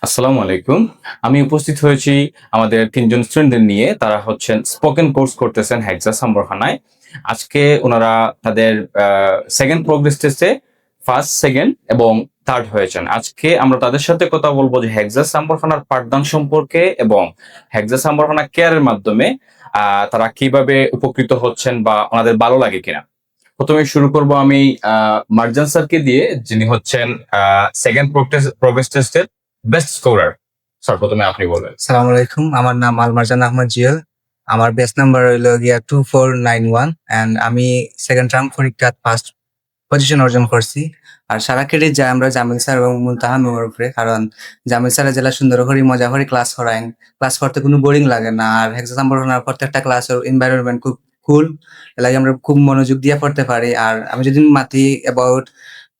আসসালামু আলাইকুম। আমি উপস্থিত হয়েছি আমাদের ৩ জন স্টুডেন্টদের নিয়ে। তারা হচ্ছেন স্পোকেন কোর্স করতেছেন হেক্সা সাম্বরখানায়। আজকে উনারা তাদের 2nd প্রোগ্রেস টেস্টে 1st, 2nd এবং 3rd হয়েছেন। আজকে আমরা তাদের সাথে কথা বলবো যে হেক্সা সাম্বরখানার পাঠদান সম্পর্কে এবং হেক্সা সাম্বরখানা কেয়ারের মাধ্যমে তারা কিভাবে উপকৃত হচ্ছেন বা ওনাদের ভালো লাগে কিনা। প্রথমে শুরু করব আমি মার্জান স্যারকে দিয়ে, যিনি হচ্ছেন 2nd প্রোগ্রেস টেস্টের বেস্ট স্কোরার। স্যার প্রথমে আপনি বলবেন। সালাম আলাইকুম, আমার নাম আলমারজান আহমদ জিয়াল। আমার বেস্ট নাম্বার হইল গিয়া 2491 এন্ড আমি সেকেন্ড টার্ম পরীক্ষাত ফার্স্ট পজিশন অর্জন করছি। আর সারা ক্রেডিট যায় আমরা জামিল স্যার এবং মুনতাহা ম্যামের উপরে, কারণ জামিল স্যারের জেলা সুন্দর করে মজা করে ক্লাস করায়, ক্লাস করতে কোনো বোরিং লাগে না। আর হেক্সা সাম্বরখানার প্রত্যেকটা ক্লাসের এনভায়রনমেন্ট খুব কুল, এলাকা আমরা খুব মনোযোগ দিয়ে পড়তে পারি। আর আমি যদি মাতি অ্যাবাউট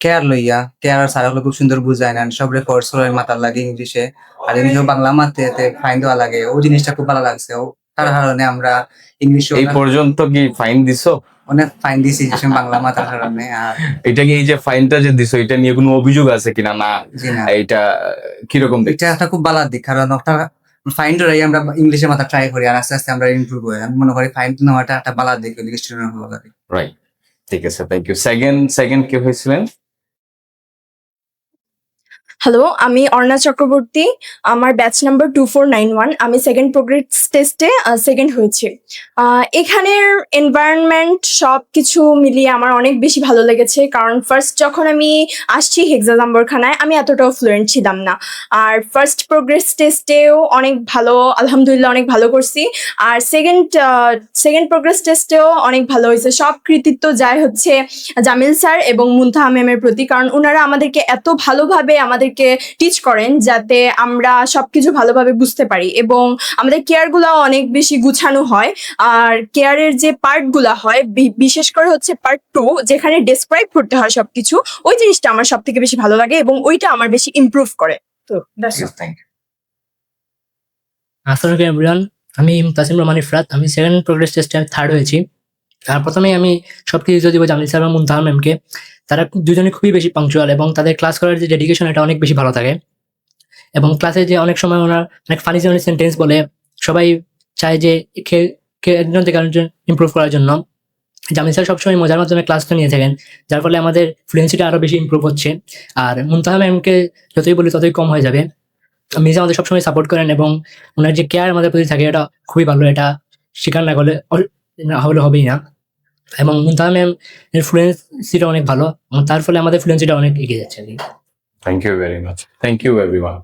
কেয়ার লইয়া, কেয়ার আর স্যার খুব সুন্দর বুঝায় না, সব রেফার্স করে মাথার লাগে ইংলিশে, আর এমনি বাংলা মারতে ফাইন দেওয়া লাগে। ওই জিনিসটা খুব ভালো লাগছে। তার কারণে আমরা ইংলিশ এই পর্যন্ত কি ফাইন দিছো? অনেক ফাইন দিছি বাংলা মাথার কারণে। আর এটা কি, এই যে ফাইনটা যে দিছো, এটা নিয়ে কোনো অভিযোগ আছে কিনা? না, জি না, এটা কিরকম এটা দেখছো? একটা খুব ভালো দিক, কারণ একটা ফাইন ধরাই আমরা ইংলিশে মাথা ট্রাই করি, আর আস্তে আস্তে আমরা ইমপ্রুভ হই। আমি মনে করি ফাইন নেওয়াটা একটা ভালো দিক, ওই দিকে স্টুডেন্ট ভালো লাগে। রাইট, ঠিক আছে, থ্যাংক ইউ। সেকেন্ড কে হয়েছিলেন? হ্যালো, আমি অর্ণা চক্রবর্তী। আমার ব্যাচ নাম্বার 2491। আমি সেকেন্ড প্রোগ্রেস টেস্টে সেকেন্ড হয়েছি। এখানের এনভায়রনমেন্ট সব কিছু মিলিয়ে আমার অনেক বেশি ভালো লেগেছে, কারণ ফার্স্ট যখন আমি আসছি হেক্সা সাম্বরখানায় আমি এতটাও ফ্লুয়েন্ট ছিলাম না। আর ফার্স্ট প্রোগ্রেস টেস্টেও অনেক ভালো, আলহামদুলিল্লাহ অনেক ভালো করছি। আর সেকেন্ড প্রোগ্রেস টেস্টেও অনেক ভালো হয়েছে। সব কৃতিত্ব যায় হচ্ছে জামিল স্যার এবং মুনতাহা ম্যামের প্রতি, কারণ ওনারা আমাদেরকে এত ভালোভাবে আমাদেরকে টিচ করেন যাতে আমরা সবকিছু ভালোভাবে বুঝতে পারি, এবং আমাদের কেয়ারগুলো অনেক বেশি গুছানো হয়। আর কেয়ারের যে পার্টগুলো হয়, বিশেষ করে হচ্ছে পার্ট 2, যেখানে ডেসক্রাইব করতে হয় সবকিছু, ওই জিনিসটা আমার সব থেকে বেশি ভালো লাগে এবং ওইটা আমার বেশি ইমপ্রুভ করে। তো থ্যাংক ইউ। আসসালামু আলাইকুম এভরিওয়ান। আমি তাসিম রহমান ইফরাত। আমি সেকেন্ড প্রোগ্রেস টেস্টে থার্ড হয়েছি। আর প্রথমেই আমি সবকিছু দিব জামিল স্যার এবং মুনতাহা ম্যামকে। তারা দুজনে খুবই বেশি পাংচুয়াল এবং তাদের ক্লাস করার যে ডেডিকেশন, এটা অনেক বেশি ভালো থাকে। এবং ক্লাসে যে অনেক সময় ওনার অনেক ফানি সেন্টেন্স বলে, সবাই চায় যে একজন থেকে আরেকজন ইমপ্রুভ করার জন্য। জামিল স্যার সবসময় মজার মাধ্যমে ক্লাসটা নিয়ে থাকেন, যার ফলে আমাদের ফ্লুয়েন্সিটা আরো বেশি ইমপ্রুভ হচ্ছে। আর মুনতাহা ম্যামকে যতই বলি ততই কম হয়ে যাবে। মিস আমাদের সবসময় সাপোর্ট করেন এবং ওনার যে কেয়ার আমাদের প্রতি থাকে, এটা খুবই ভালো। এটা স্বীকার না করলে হলে হবেই না। এবং মুনতাহা ম্যাম এর ফ্লুয়েন্সিটা অনেক ভালো এবং তার ফলে আমাদের ফ্লুয়েন্সিটা অনেক এগিয়ে যাচ্ছে আর কি। Thank you very much. Thank you everyone.